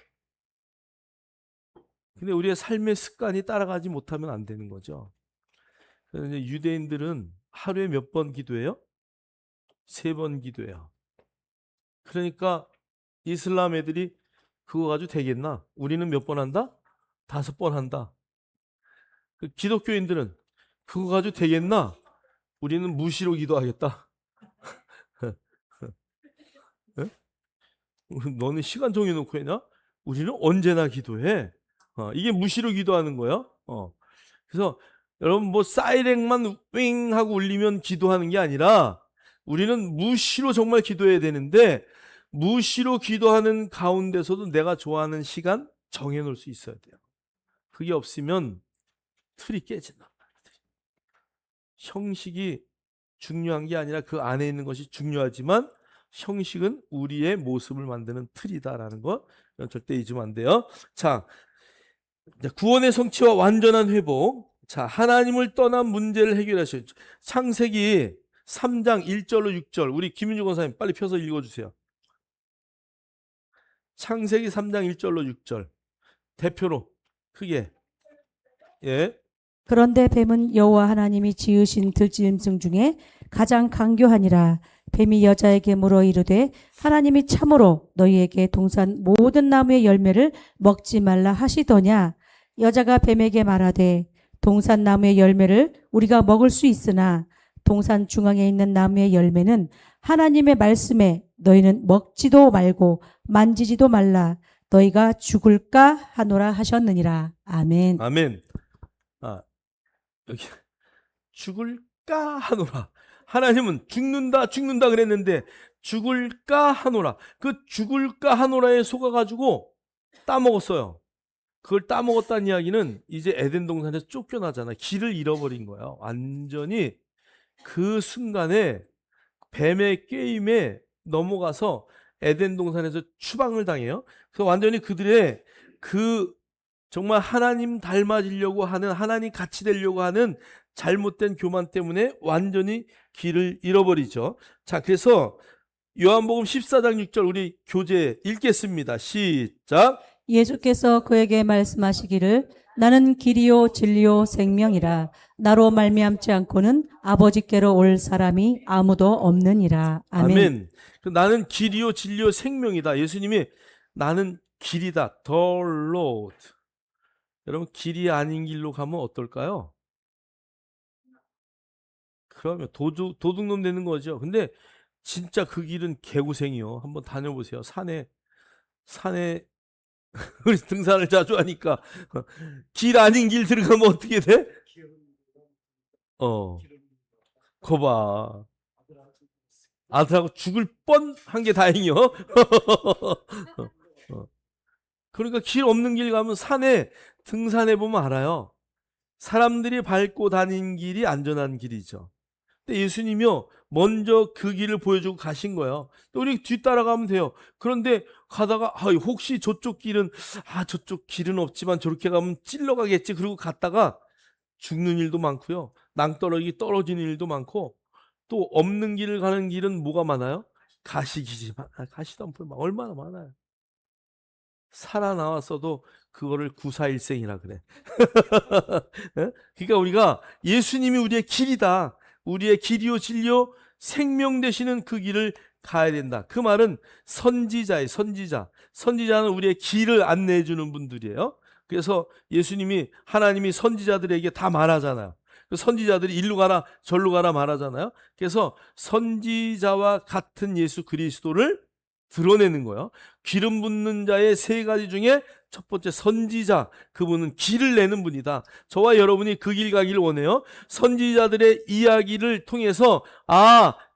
Speaker 1: 근데 우리의 삶의 습관이 따라가지 못하면 안 되는 거죠. 그래서 이제 유대인들은 하루에 몇 번 기도해요? 3번 기도해요. 그러니까 이슬람 애들이 그거 가지고 되겠나? 우리는 몇 번 한다? 5번 한다. 그 기독교인들은 그거 가지고 되겠나? 우리는 무시로 기도하겠다. 네? 너는 시간 정해놓고 했냐? 우리는 언제나 기도해. 이게 무시로 기도하는 거예요. 그래서 여러분 뭐 사이렌만 윙 하고 울리면 기도하는 게 아니라 우리는 무시로 정말 기도해야 되는데 무시로 기도하는 가운데서도 내가 좋아하는 시간 정해놓을 수 있어야 돼요. 그게 없으면 틀이 깨진다. 형식이 중요한 게 아니라 그 안에 있는 것이 중요하지만 형식은 우리의 모습을 만드는 틀이다라는 거 절대 잊으면 안 돼요. 자, 구원의 성취와 완전한 회복. 자, 하나님을 떠난 문제를 해결하셔. 창세기 3장 1절로 6절. 우리 김윤주 권사님 빨리 펴서 읽어주세요. 창세기 3장 1절로 6절. 대표로 크게. 예.
Speaker 2: 그런데 뱀은 여호와 하나님이 지으신 들짐승 중에 가장 강교하니라. 뱀이 여자에게 물어 이르되 하나님이 참으로 너희에게 동산 모든 나무의 열매를 먹지 말라 하시더냐. 여자가 뱀에게 말하되 동산 나무의 열매를 우리가 먹을 수 있으나 동산 중앙에 있는 나무의 열매는 하나님의 말씀에 너희는 먹지도 말고 만지지도 말라. 너희가 죽을까 하노라 하셨느니라. 아멘.
Speaker 1: 아멘. 아, 여기 죽을까 하노라. 하나님은 죽는다 그랬는데 죽을까 하노라. 그 죽을까 하노라에 속아가지고 따먹었어요. 그걸 따먹었다는 이야기는 이제 에덴 동산에서 쫓겨나잖아. 길을 잃어버린 거야. 완전히 그 순간에 뱀의 게임에 넘어가서 에덴 동산에서 추방을 당해요. 그래서 완전히 그들의 그 정말 하나님 닮아지려고 하는, 하나님 같이 되려고 하는 잘못된 교만 때문에 완전히 길을 잃어버리죠. 자, 그래서 요한복음 14장 6절 우리 교재 읽겠습니다. 시작.
Speaker 2: 예수께서 그에게 말씀하시기를 나는 길이요 진리요 생명이라. 나로 말미암지 않고는 아버지께로 올 사람이 아무도 없느니라. 아멘.
Speaker 1: 아멘. 나는 길이요 진리요 생명이다. 예수님이 나는 길이다. The Lord. 여러분 길이 아닌 길로 가면 어떨까요? 그러면 도둑놈 되는 거죠. 근데 진짜 그 길은 개고생이요. 한번 다녀보세요. 산에 우리 등산을 자주 하니까 길 아닌 길 들어가면 어떻게 돼? 거봐. 아들하고 죽을 뻔한 게 다행이요. 그러니까 길 없는 길 가면 산에 등산해 보면 알아요. 사람들이 밟고 다닌 길이 안전한 길이죠. 근데 예수님이요 먼저 그 길을 보여주고 가신 거예요. 우리 뒤따라가면 돼요. 그런데 가다가 혹시 저쪽 길은 저쪽 길은 없지만 저렇게 가면 찔러가겠지. 그리고 갔다가 죽는 일도 많고요. 낭떠러기 떨어지는 일도 많고 또 없는 길을 가는 길은 뭐가 많아요? 가시길이 많아요. 가시덤불 얼마나 많아요. 살아나왔어도 그거를 구사일생이라 그래. 그러니까 우리가 예수님이 우리의 길이다. 우리의 길이요 진리요 생명 되시는 그 길을 가야 된다. 그 말은 선지자예요. 선지자는 우리의 길을 안내해 주는 분들이에요. 그래서 예수님이 하나님이 선지자들에게 다 말하잖아요. 그 선지자들이 일로 가라 절로 가라 말하잖아요. 그래서 선지자와 같은 예수 그리스도를 드러내는 거예요. 기름 붓는 자의 세 가지 중에 첫 번째 선지자, 그분은 길을 내는 분이다. 저와 여러분이 그 길 가기를 원해요. 선지자들의 이야기를 통해서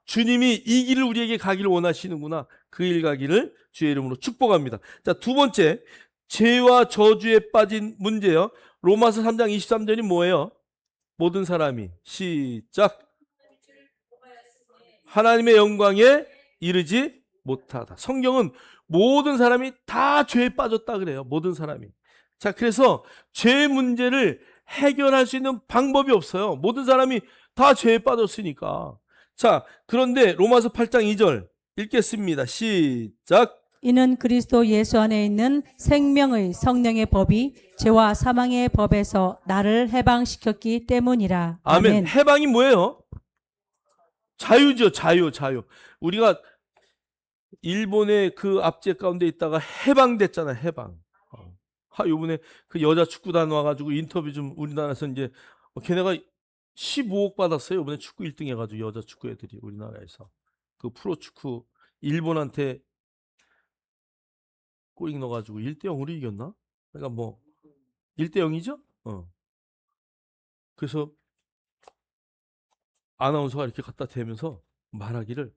Speaker 1: 주님이 이 길을 우리에게 가기를 원하시는구나. 그 길 가기를 주의 이름으로 축복합니다. 자, 두 번째, 죄와 저주에 빠진 문제요. 로마서 3장 23절이 뭐예요? 모든 사람이 시작. 하나님의 영광에 이르지 못하다. 성경은 모든 사람이 다 죄에 빠졌다 그래요. 모든 사람이. 자, 그래서 죄 문제를 해결할 수 있는 방법이 없어요. 모든 사람이 다 죄에 빠졌으니까. 자, 그런데 로마서 8장 2절 읽겠습니다. 시작.
Speaker 2: 이는 그리스도 예수 안에 있는 생명의 성령의 법이 죄와 사망의 법에서 나를 해방시켰기 때문이라.
Speaker 1: 아멘. 해방이 뭐예요? 자유죠. 자유. 우리가 일본의 그 압제 가운데 있다가 해방됐잖아요. 해방. 요번에 그 여자 축구단 와가지고 인터뷰 좀 우리나라에서 이제 걔네가 15억 받았어요. 이번에 축구 1등 해가지고 여자 축구 애들이 우리나라에서 그 프로축구 일본한테 골 넣어가지고 1대0으로 이겼나? 그러니까 뭐 1대0이죠? 그래서 아나운서가 이렇게 갖다 대면서 말하기를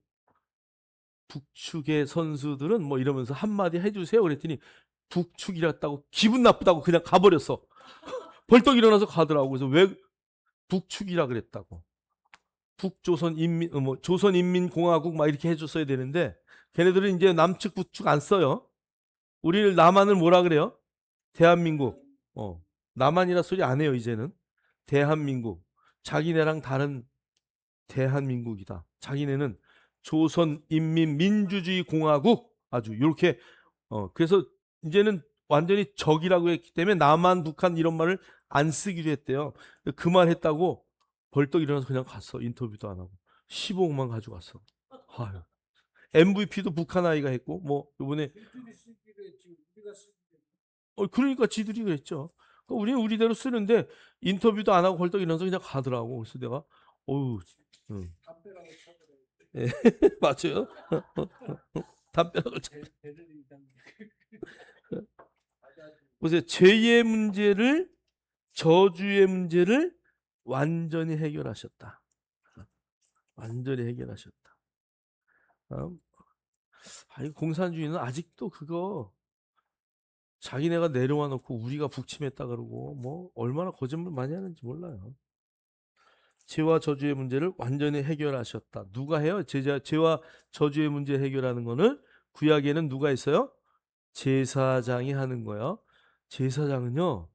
Speaker 1: 북측의 선수들은 뭐 이러면서 한마디 해주세요. 그랬더니 북측이랬다고 기분 나쁘다고 그냥 가버렸어. 벌떡 일어나서 가더라고. 그래서 왜 북측이라 그랬다고. 조선인민공화국 막 이렇게 해줬어야 되는데 걔네들은 이제 남측 북측 안 써요. 우리를 남한을 뭐라 그래요? 대한민국. 남한이라 소리 안 해요 이제는. 대한민국. 자기네랑 다른 대한민국이다. 자기네는 조선인민민주주의 공화국 아주 이렇게 그래서 이제는 완전히 적이라고 했기 때문에 남한 북한 이런 말을 안 쓰기로 했대요. 그 말 했다고 벌떡 일어나서 그냥 갔어. 인터뷰도 안 하고 15억만 가져갔어. MVP도 북한 아이가 했고 뭐 이번에 그러니까 지들이 그랬죠. 우리는 우리대로 쓰는데 인터뷰도 안 하고 벌떡 일어나서 그냥 가더라고. 그래서 내가 예, 맞아요. 담벼락을 보세요. 죄의 문제를, 저주의 문제를 완전히 해결하셨다. 완전히 해결하셨다. 공산주의는 아직도 그거 자기네가 내려와 놓고 우리가 북침했다 그러고 뭐 얼마나 거짓말 많이 하는지 몰라요. 죄와 저주의 문제를 완전히 해결하셨다. 누가 해요? 죄와 저주의 문제 해결하는 거는 구약에는 누가 있어요? 제사장이 하는 거예요. 제사장은요,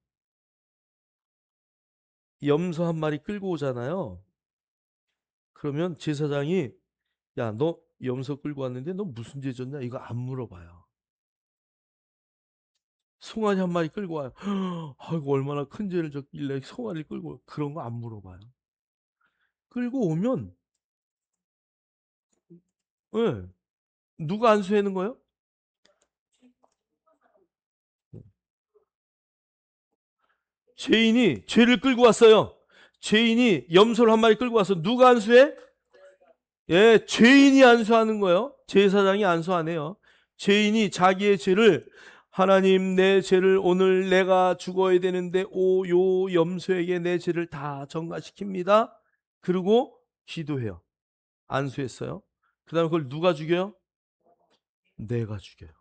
Speaker 1: 염소 한 마리 끌고 오잖아요. 그러면 제사장이, 야, 너 염소 끌고 왔는데 너 무슨 죄 졌냐? 이거 안 물어봐요. 송아지 한 마리 끌고 와요. 아이고, 얼마나 큰 죄를 졌길래 송아지를 끌고 와요. 그런 거 안 물어봐요. 끌고 오면, 예, 누가 안수하는 거예요? 죄인이 죄를 끌고 왔어요. 죄인이 염소를 한 마리 끌고 와서 누가 안수해? 예, 죄인이 안수하는 거예요. 제사장이 안수 안 해요. 죄인이 자기의 죄를, 하나님 내 죄를 오늘 내가 죽어야 되는데 요 염소에게 내 죄를 다 전가시킵니다. 그리고 기도해요. 안수했어요. 그 다음에 그걸 누가 죽여요? 내가 죽여요.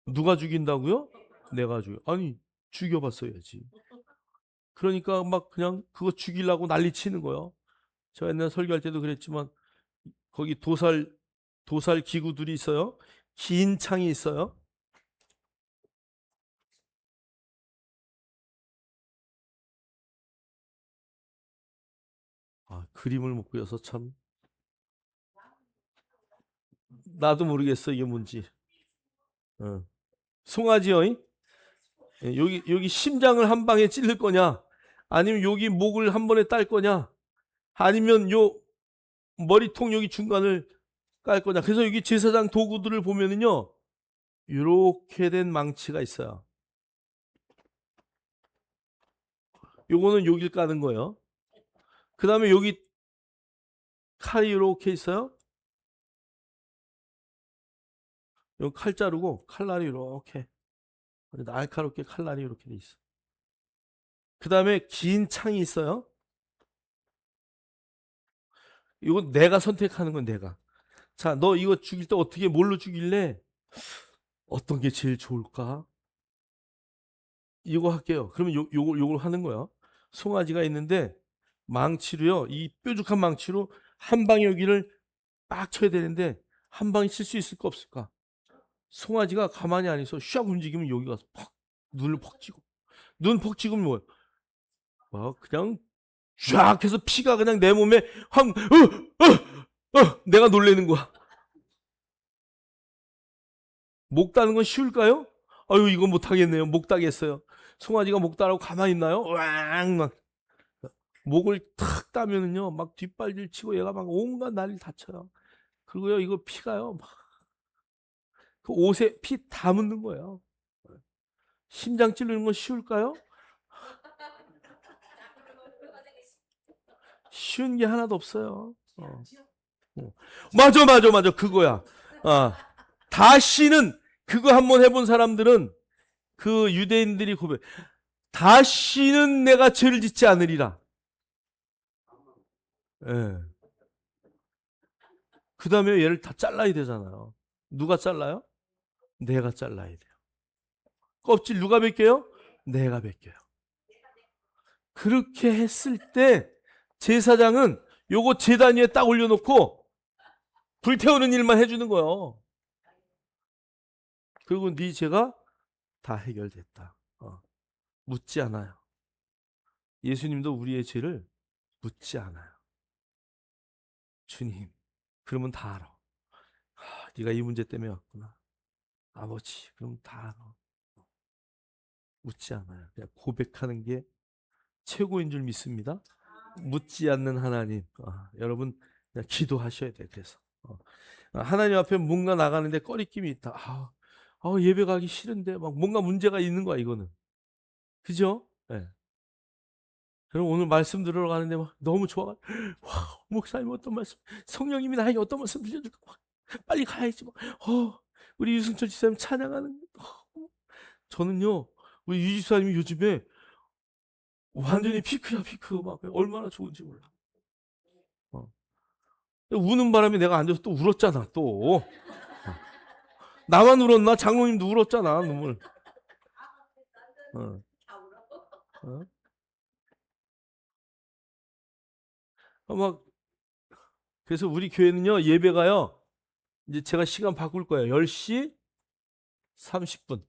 Speaker 1: 누가 죽인다고요? 내가 죽여. 아니, 죽여봤어야지. 그러니까 막 그냥 그거 죽이려고 난리 치는 거예요. 제가 옛날 설교할 때도 그랬지만 거기 도살 기구들이 있어요. 긴 창이 있어요. 그림을 못 그려서 참 나도 모르겠어 이게 뭔지. 어. 송아지요. 여기 심장을 한 방에 찔릴 거냐? 아니면 여기 목을 한 번에 딸 거냐? 아니면 요 머리통 여기 중간을 깔 거냐? 그래서 여기 제사장 도구들을 보면은요, 이렇게 된 망치가 있어요. 요거는 여길 까는 거예요. 그 다음에 여기 칼이 이렇게 있어요. 여기 칼 자르고 칼날이 이렇게 날카롭게 칼날이 이렇게 돼 있어. 그 다음에 긴 창이 있어요. 이건 내가 선택하는 건 내가. 자, 너 이거 죽일 때 어떻게 뭘로 죽일래? 어떤 게 제일 좋을까? 이거 할게요. 그러면 요걸 하는 거야. 송아지가 있는데 망치로요. 이 뾰족한 망치로 한 방에 여기를 빡 쳐야 되는데 한 방에 칠 수 있을까 없을까? 송아지가 가만히 안 있어. 샥 움직이면 여기 가서 팍 눈을 퍽 찍어. 눈 퍽 찍으면 뭐야? 그냥 쫙 해서 피가 그냥 내 몸에 확 내가 놀래는 거야. 목 따는 건 쉬울까요? 아유, 이거 못하겠네요. 목 따겠어요. 송아지가 목 따라고 가만히 있나요? 왕! 막. 목을 탁 따면은요, 막 뒷발질 치고 얘가 막 온갖 난리 다 쳐요. 그리고요, 이거 피가요, 막. 그 옷에 피 다 묻는 거예요. 심장 찌르는 건 쉬울까요? 쉬운 게 하나도 없어요. 맞아. 그거야. 다시는, 그거 한번 해본 사람들은 그 유대인들이 고백, 다시는 내가 죄를 짓지 않으리라. 예. 그 다음에 얘를 다 잘라야 되잖아요. 누가 잘라요? 내가 잘라야 돼요. 껍질 누가 벗겨요? 내가 벗겨요. 그렇게 했을 때 제사장은 요거 제단 위에 딱 올려놓고 불태우는 일만 해주는 거예요. 그리고 네 죄가 다 해결됐다. 묻지 않아요. 예수님도 우리의 죄를 묻지 않아요. 주님, 그러면 다 알아. 네가 이 문제 때문에 왔구나. 아버지, 그럼 다 알아. 묻지 않아요. 그냥 고백하는 게 최고인 줄 믿습니다. 묻지 않는 하나님. 여러분 그냥 기도하셔야 돼. 그래서 하나님 앞에 뭔가 나가는데 꺼리낌이 있다. 예배 가기 싫은데 막 뭔가 문제가 있는 거야 이거는. 그죠? 네. 여러분 오늘 말씀 들으러 가는데 막 너무 좋아. 와, 목사님 어떤 말씀, 성령님이 나에게 어떤 말씀 들려줄까? 빨리 가야지. 우리 유승철 지사님 찬양하는 저는요, 우리 유 집사님이 요즘에 완전히 피크야, 피크. 막 얼마나 좋은지 몰라. 어. 우는 바람에 내가 앉아서 또 울었잖아, 또. 나만 울었나? 장로님도 울었잖아, 눈물. 어. 어? 막, 그래서 우리 교회는요, 예배가요, 이제 제가 시간 바꿀 거예요. 10시 30분.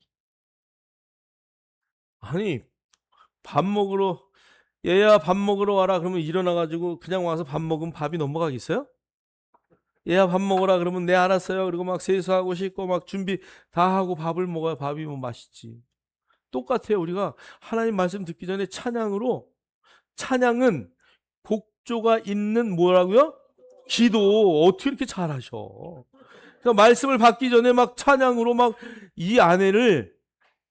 Speaker 1: 아니, 밥 먹으러, 얘야 밥 먹으러 와라. 그러면 일어나가지고 그냥 와서 밥 먹으면 밥이 넘어가겠어요? 얘야 밥 먹으라. 그러면 네 알았어요. 그리고 막 세수하고 씻고 막 준비 다 하고 밥을 먹어야 밥이 뭐 맛있지. 똑같아요. 우리가 하나님 말씀 듣기 전에 찬양은 곡조가 있는 뭐라고요? 기도. 어떻게 이렇게 잘하셔? 그러니까 말씀을 받기 전에 막 찬양으로 막 이 안에를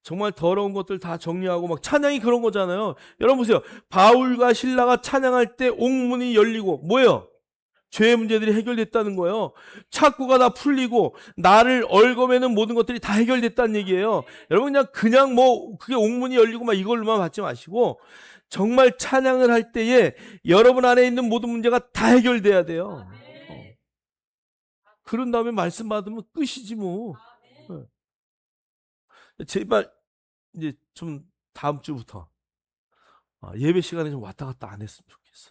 Speaker 1: 정말 더러운 것들 다 정리하고 막 찬양이 그런 거잖아요. 여러분 보세요. 바울과 신라가 찬양할 때 옥문이 열리고 뭐예요? 죄의 문제들이 해결됐다는 거예요. 착고가 다 풀리고 나를 얽어매는 모든 것들이 다 해결됐다는 얘기예요. 여러분 그냥 뭐 그게 옥문이 열리고 막 이걸로만 받지 마시고 정말 찬양을 할 때에 여러분 안에 있는 모든 문제가 다 해결돼야 돼요. 그런 다음에 말씀 받으면 끝이지 뭐. 제발 이제 좀 다음 주부터 예배 시간에 좀 왔다 갔다 안 했으면 좋겠어.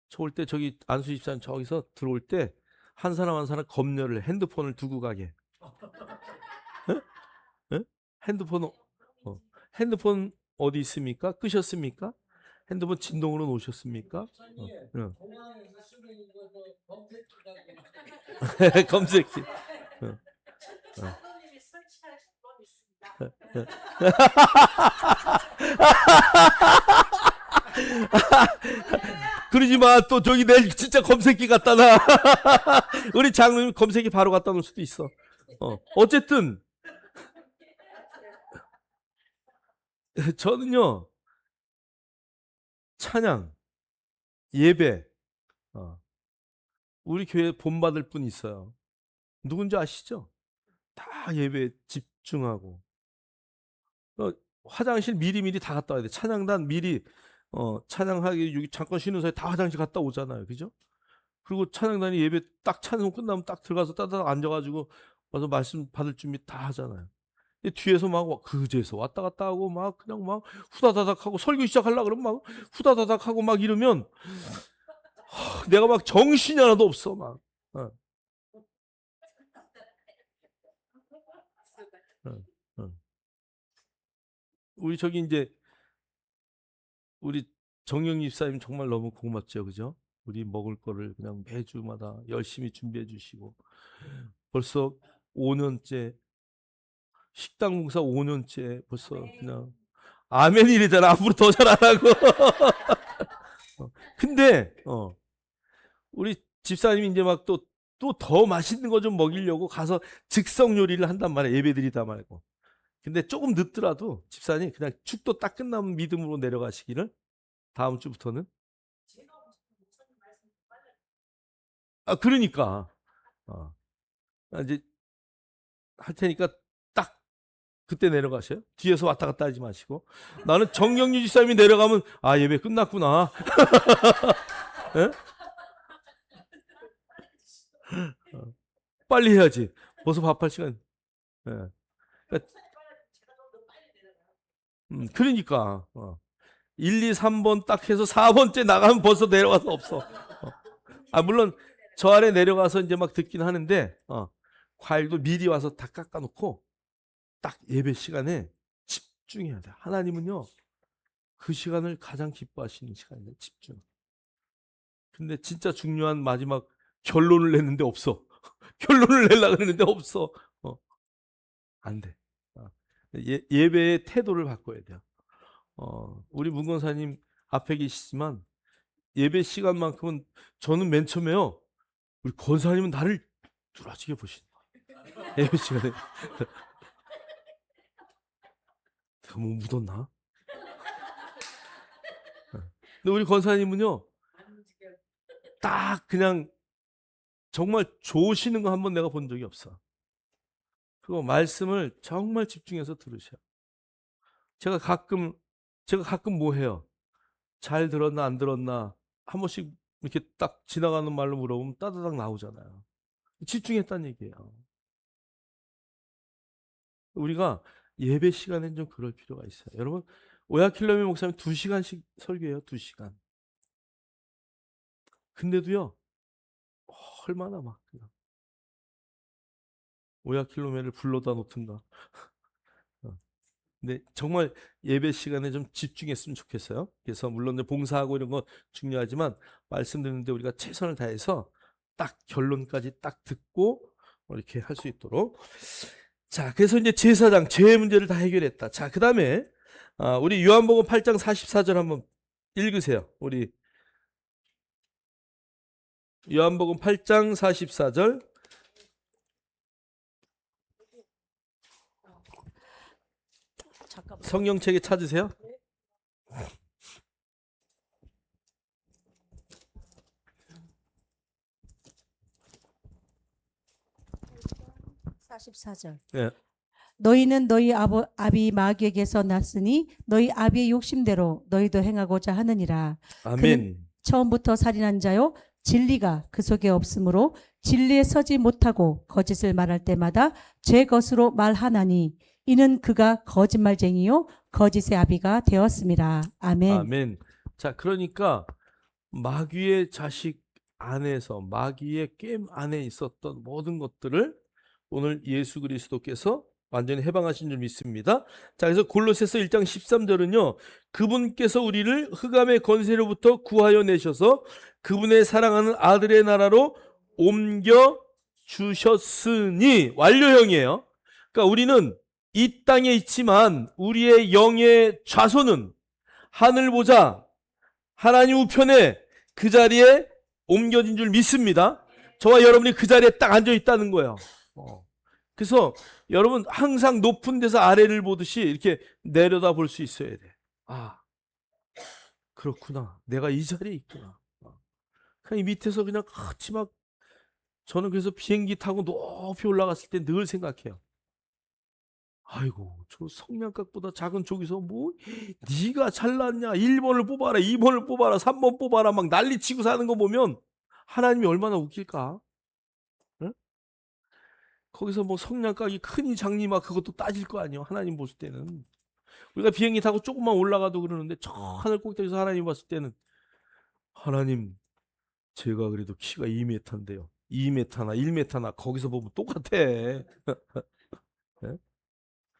Speaker 1: 저 올 때 저기 안수 집사님 저기서 들어올 때 한 사람 한 사람 검열을 핸드폰을 두고 가게. 에? 에? 핸드폰 핸드폰 어디 있습니까? 끄셨습니까? 핸드폰 진동으로 놓으셨습니까? 어. 검색기. 어. 어. 그러지 마. 또 저기 내일 진짜 검색기 갖다 놔. 우리 장로님 검색기 바로 갖다 놓을 수도 있어. 어쨌든 저는요 찬양, 예배, 우리 교회 본받을 분 있어요. 누군지 아시죠? 다 예배에 집중하고 화장실 미리미리 다 갔다 와야 돼. 찬양단 미리 찬양하기 여기 잠깐 쉬는 사이에 다 화장실 갔다 오잖아요. 그죠? 그리고 찬양단이 예배 딱 찬송 끝나면 딱 들어가서 따닥 앉아가지고 와서 말씀 받을 준비 다 하잖아요. 뒤에서 막 그제서 왔다 갔다 하고 막 그냥 막 후다다닥 하고 설교 시작하려고 그러면 막 후다다닥 하고 막 이러면 내가 막 정신이 하나도 없어 막. 어. 어. 어. 우리 저기 이제 우리 정영 집사님 정말 너무 고맙죠, 그죠? 우리 먹을 거를 그냥 매주마다 열심히 준비해 주시고 벌써 5년째 식당 봉사 5년째 벌써 그냥 아멘이래잖아. 앞으로 더 잘하라고. 근데 우리 집사님이 이제 막 또 더 맛있는 거 좀 먹이려고 가서 즉석 요리를 한단 말이야. 예배드리다 말고. 근데 조금 늦더라도 집사님 그냥 축도 딱 끝나면 믿음으로 내려가시기를 다음 주부터는. 그러니까 이제 할 테니까 딱 그때 내려가세요. 뒤에서 왔다 갔다 하지 마시고. 나는 정경유 집사님이 내려가면 예배 끝났구나. 예? 빨리 해야지. 벌써 밥할 시간. 예. 그러니까, 그러니까 1, 2, 3번 딱 해서 4번째 나가면 벌써 내려가서 없어. 물론 저 아래 내려가서 이제 막 듣긴 하는데 과일도 미리 와서 다 깎아놓고 딱 예배 시간에 집중해야 돼. 하나님은요 그 시간을 가장 기뻐하시는 시간이에요. 집중. 근데 진짜 중요한 마지막 결론을 냈는데 없어. 결론을 내려고 그랬는데 없어. 안 돼. 예배의 태도를 바꿔야 돼요. 우리 문건사님 앞에 계시지만 예배 시간만큼은 저는 맨 처음에요. 우리 권사님은 나를 뚫어지게 보시는 거예요. 예배 시간에. 내가 뭐 묻었나? 근데 우리 권사님은요. 딱 그냥 정말 좋으시는 거 한 번 내가 본 적이 없어. 그거 말씀을 정말 집중해서 들으셔요. 제가 가끔 뭐 해요? 잘 들었나 안 들었나 한 번씩 이렇게 딱 지나가는 말로 물어보면 따다닥 나오잖아요. 집중했다는 얘기예요. 우리가 예배 시간엔 좀 그럴 필요가 있어요. 여러분, 오야킬러미 목사님 2시간씩 설교해요. 2시간. 근데도요, 얼마나 막 그냥 오야킬로메를 불러다 놓든가. 근데 정말 예배 시간에 좀 집중했으면 좋겠어요. 그래서 물론 봉사하고 이런 거 중요하지만 말씀드리는데 우리가 최선을 다해서 딱 결론까지 딱 듣고 이렇게 할 수 있도록. 자, 그래서 이제 제사장 죄의 문제를 다 해결했다. 자, 그다음에 우리 요한복음 8장 44절 한번 읽으세요. 우리 요한복음 8장 44절.
Speaker 2: 잠깐만.
Speaker 1: 성경책에 찾으세요.
Speaker 2: 44절.
Speaker 1: 예.
Speaker 2: 너희는 너희 아비 마귀에게서 났으니 너희 아비의 욕심대로 너희도 행하고자 하느니라. 그는
Speaker 1: 아멘.
Speaker 2: 처음부터 살인한 자요 진리가 그 속에 없으므로 진리에 서지 못하고 거짓을 말할 때마다 죄 것으로 말하나니 이는 그가 거짓말쟁이요 거짓의 아비가 되었습니다. 아멘.
Speaker 1: 아멘. 자, 그러니까 마귀의 자식 안에서 마귀의 깸 안에 있었던 모든 것들을 오늘 예수 그리스도께서 완전히 해방하신 줄 믿습니다. 자, 그래서 골로새서 1장 13절은요. 그분께서 우리를 흑암의 권세로부터 구하여 내셔서 그분의 사랑하는 아들의 나라로 옮겨 주셨으니 완료형이에요. 그러니까 우리는 이 땅에 있지만 우리의 영의 좌소는 하늘 보자 하나님 우편에 그 자리에 옮겨진 줄 믿습니다. 저와 여러분이 그 자리에 딱 앉아 있다는 거예요. 그래서 여러분 항상 높은 데서 아래를 보듯이 이렇게 내려다 볼 수 있어야 돼. 아, 그렇구나. 내가 이 자리에 있구나. 그냥 이 밑에서 그냥 같이 막 저는 그래서 비행기 타고 높이 올라갔을 때 늘 생각해요. 아이고, 저 성냥갑보다 작은 저기서 뭐 네가 잘났냐? 1번을 뽑아라, 2번을 뽑아라, 3번 뽑아라 막 난리치고 사는 거 보면 하나님이 얼마나 웃길까? 응? 거기서 뭐 성냥갑이 크니 작니 막 그것도 따질 거 아니에요. 하나님 보실 때는. 우리가 비행기 타고 조금만 올라가도 그러는데 저 하늘 꼭대기에서 하나님 봤을 때는 하나님 제가 그래도 키가 2m인데요. 2m나 1m나 거기서 보면 똑같아. 네?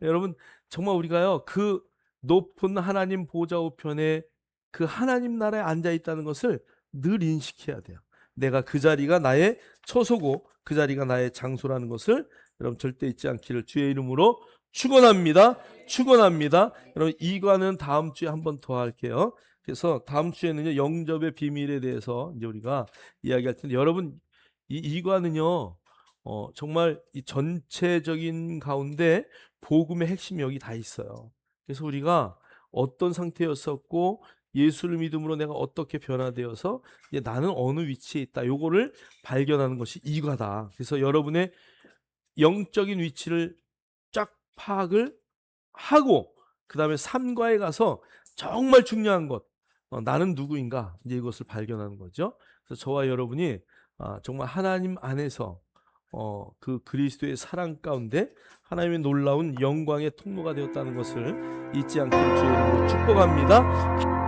Speaker 1: 여러분 정말 우리가요 그 높은 하나님 보좌 우편에 그 하나님 나라에 앉아 있다는 것을 늘 인식해야 돼요. 내가 그 자리가 나의 처소고 그 자리가 나의 장소라는 것을 여러분 절대 잊지 않기를 주의 이름으로 축원합니다. 축원합니다. 여러분 이과는 다음 주에 한 번 더 할게요. 그래서 다음 주에는요 영접의 비밀에 대해서 이제 우리가 이야기할 텐데 여러분 이과는요 정말 이 전체적인 가운데 복음의 핵심이 여기 다 있어요. 그래서 우리가 어떤 상태였었고 예수를 믿음으로 내가 어떻게 변화되어서 이제 나는 어느 위치에 있다. 요거를 발견하는 것이 이과다. 그래서 여러분의 영적인 위치를 쫙 파악을 하고 그 다음에 3과에 가서 정말 중요한 것 나는 누구인가 이제 이것을 발견하는 거죠. 그래서 저와 여러분이 정말 하나님 안에서 그 그리스도의 사랑 가운데 하나님의 놀라운 영광의 통로가 되었다는 것을 잊지 않기를 주의 이름으로 축복합니다.